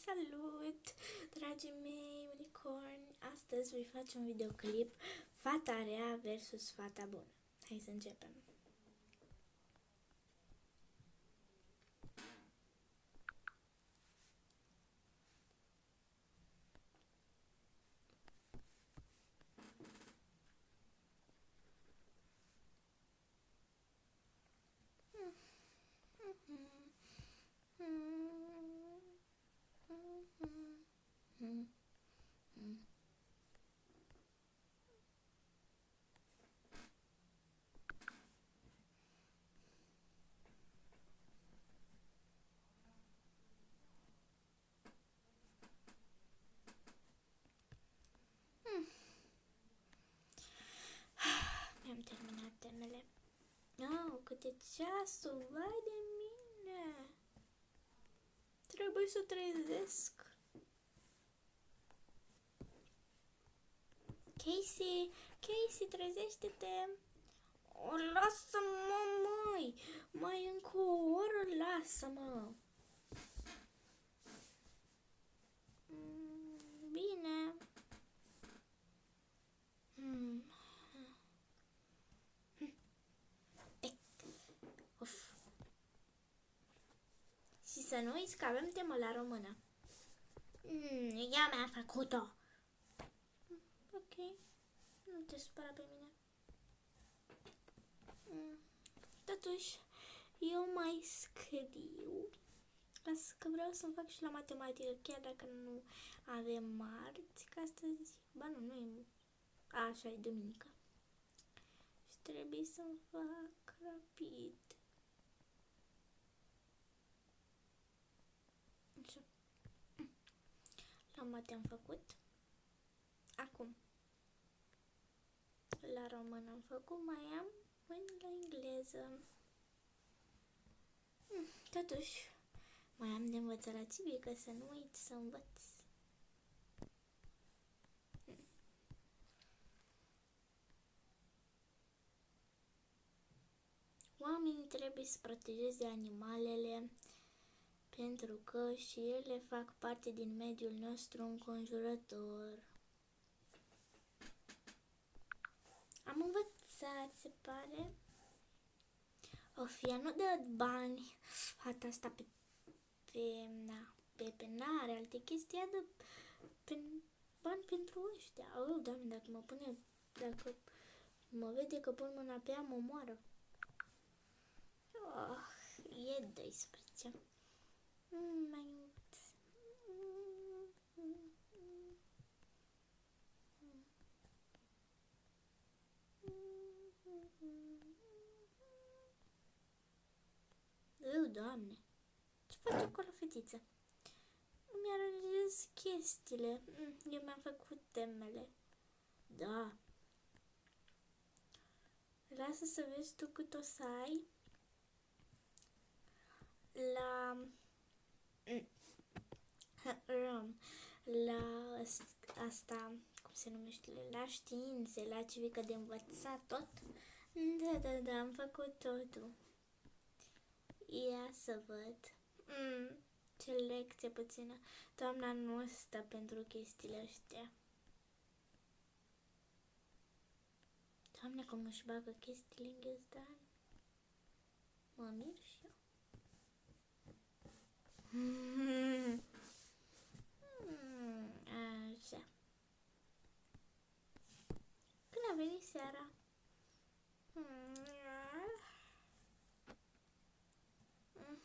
Salut, dragii mei unicorni! Astăzi voi face un videoclip Fata rea versus fata bună. Hai să începem! Mi-am terminat temele. Cât e ceasul, vai de mine! Trebuie să trezesc. Casey, trezește-te! Lasă-mă, măi! Mai încă o oră, lasă-mă! Bine. Uf. Și să nu uiți că avem temă la română. Ea mi-a făcut-o. Ok. Nu te supăra pe mine. Totuși, eu mai scriu. Că vreau să-mi fac și la matematică, chiar dacă nu avem marți, că astăzi, nu e, așa e duminică. Și trebuie să-mi fac rapid. Așa. La mate am făcut. Acum. La român am făcut, mai am până la engleză. Totuși, mai am de învățat la civică, să nu uit să învăț. Oamenii trebuie să protejeze animalele pentru că și ele fac parte din mediul nostru înconjurător. Am învățat, se pare. Ea nu dă bani, fata asta pe n-are alte chestii, ea dă bani pentru ăștia. Doamne, dacă mă vede că pun mâna pe ea, mă moară. E 12. Mai mult. Doamne, ce faci acolo, fetiță? Îmi aranjez chestiile. Eu mi-am făcut temele. Da. Lasă să vezi tu cât o să ai la asta, cum se numește, la științe, la civică de învățat tot. Da, am făcut totul. Ia să văd. Ce lecție puțină. Doamna nu stă pentru chestiile astea. Doamne, cum își bagă chestiile în ghiozdan. Mă mir și eu. Așa. Când a venit seara?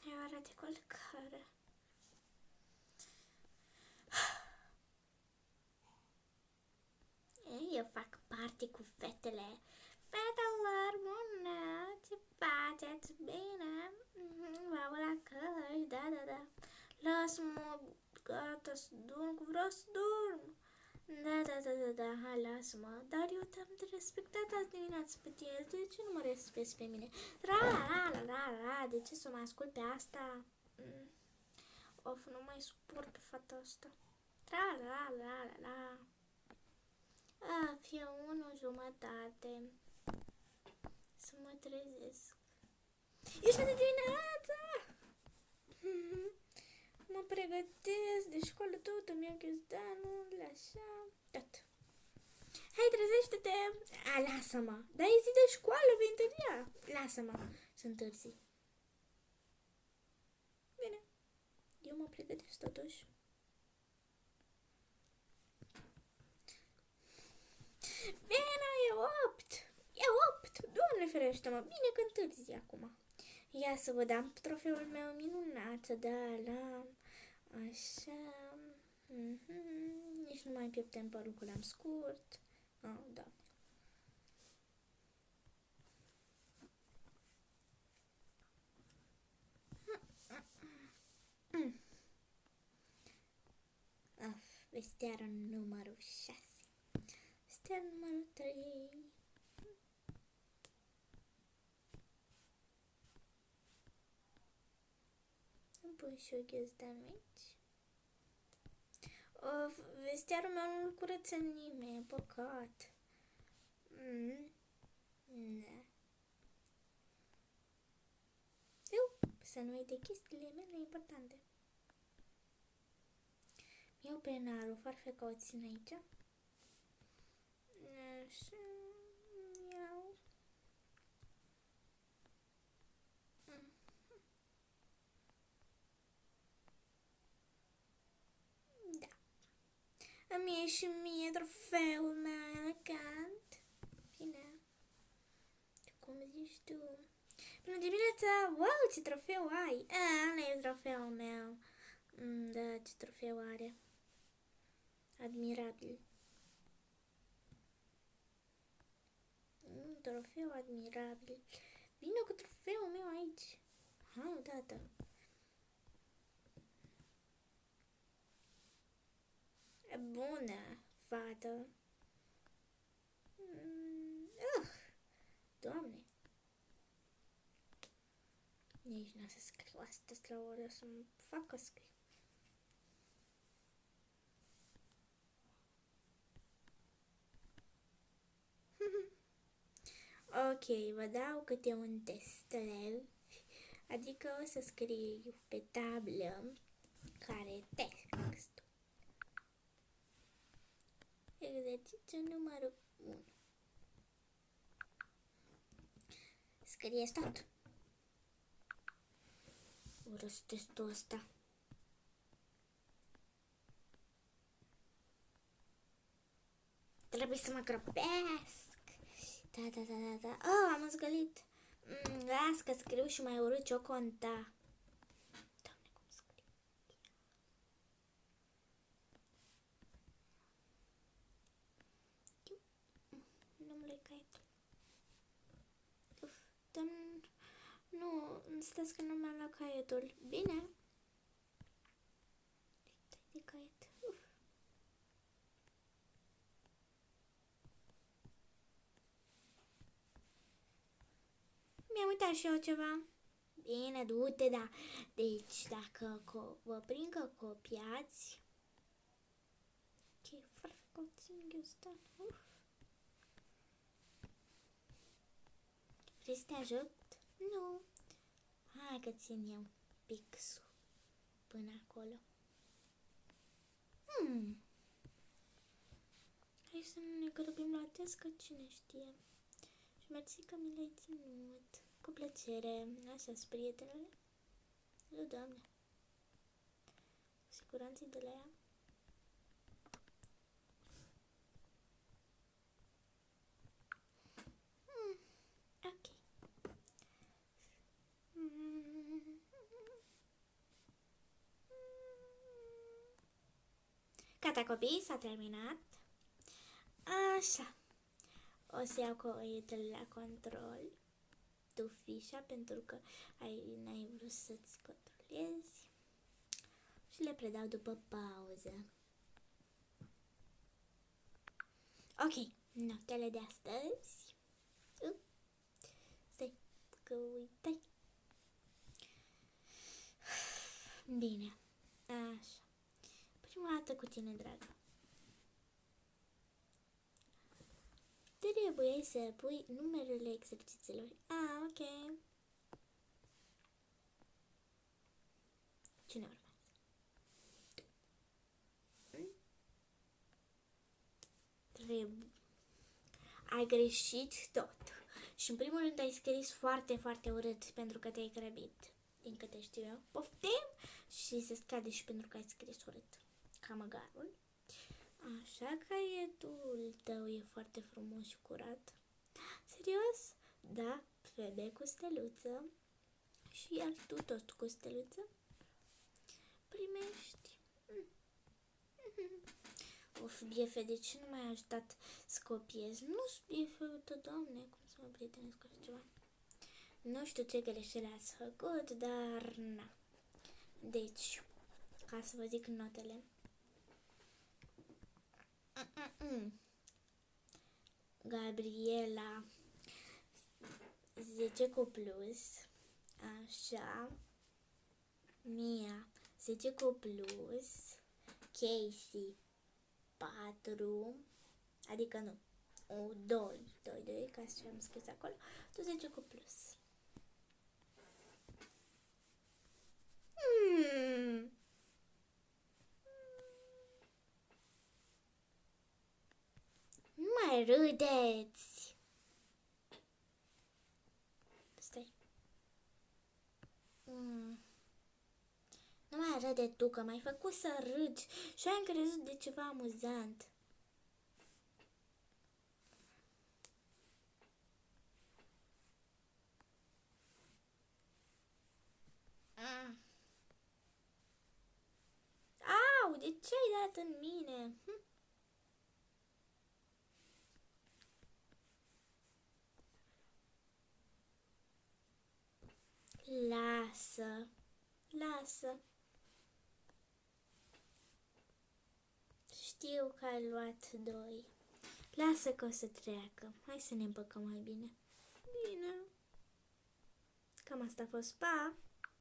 E ora de culcare. Eu fac party cu fetele. Fetelor, bună, ce faceți? Bine? Vă la căști, da. Lasă-mă, gata să dorm, vreau să dorm. Da, hai, lasă-mă. Dar eu te-am respectat azi dimineață pe tine, de ce nu mă respecti pe mine? De ce să mă ascult pe asta? Nu mai suport pe fata asta. Fie 1:30. Să mă trezesc. Ești de dimineața! Mă pregătesc de școală tot, îmi iau ghiozdanul, așa, tot. Hai, trezește-te! Lasă-mă! Dar e zi de școală, vei întârzia! Lasă-mă, să întârzi. Bine, eu mă pregătesc totuși. Bine, e 8! E 8! Doamne ferește-mă, bine că întârzi acum. Ia să vă dăm trofeul meu minunat, da, l-am. Așa. Nici nu mai pieptem părul că l-am scurt. Da. Vestiarul numărul 6. Vestiarul numărul 3. Îmi pun și o ghiozdan aici. Vestiarul meu nu-l curăță nimeni, păcat. Da. Să nu uit de chestiile mele importante. Iau penarul, farfeca o țin aici. Așa, iau. Da. Îmi e și mie trofeul meu elegant. Bine. Cum zici tu? Bună dimineața! Wow, ce trofeu ai! Nu e trofeul meu. Da, ce trofeu are. Admirabil. Trofeu admirabil. Vino cu trofeul meu aici. Hai odată. Bună, fată. Doamne. Nici n-a să scriu astăzi la oră să-mi facă scriu. Ok, vă dau câte un test, adică o să scriu pe tablă care textul. Exercițiul numărul 1. Scrieți tot. Urăsc testul ăsta. Trebuie să mă grăbesc. Da. Am zgălit. Las că scriu și mai urât ce-o conta. Doamne, cum scriu. Nu-mi caietul. Nu, stați că nu mi-am luat caietul. Bine. De caiet. Mi-am uitat și eu ceva. Bine, du-te, da. Deci, dacă vă prind că copiați... Ok, foarte puțin ghiozdan. Vrei să te ajut? Nu. Hai că țin eu pixul până acolo. Hai să nu ne grăbim la test, că cine știe. Și mersi că mi l-ai ținut. Cu plăcere. Așa-s, prietenele. Doamne. Cu siguranță de la ea. Ok. Gata, copii, s-a terminat. Așa. O să iau coietul la control. Tu fișa, pentru că n-ai vrut să-ți controlezi. Și le predau după pauză. Ok, notele de astăzi. Stai, că uitai. Bine, așa. Prima dată cu tine, dragă. Trebuie să pui numerele exercițiilor. Ok. Cine urmează? ai greșit tot. Și în primul rând ai scris foarte, foarte urât pentru că te-ai grăbit. Din câte știu eu. Poftim? Și se scade și pentru că ai scris urât. Ca măgarul. Așa, caietul tău e foarte frumos și curat. Serios? Da, Febe cu steluță. Și iar tu tot cu steluță. Primești. Of, biefe, de ce nu m-ai ajutat să copiez? Nu-s biefe, uite, doamne, cum să mă prietenesc cu așa ceva. Nu știu ce greșeli ați făcut, dar na. Deci, ca să vă zic notele. Gabriela 10 cu plus. Așa. Mia 10 cu plus. Casey 4. Adică nu. 2, ca să am scris acolo. Tu 10 cu plus. Nu mai râdeți! Stai. Nu mai râde tu, că m-ai făcut să râgi și am crezut de ceva amuzant. Au, de ce ai dat în mine? Lasă, lasă. Știu că ai luat 2. Lasă că o să treacă. Hai să ne împăcăm mai bine. Bine. Cam asta a fost, pa!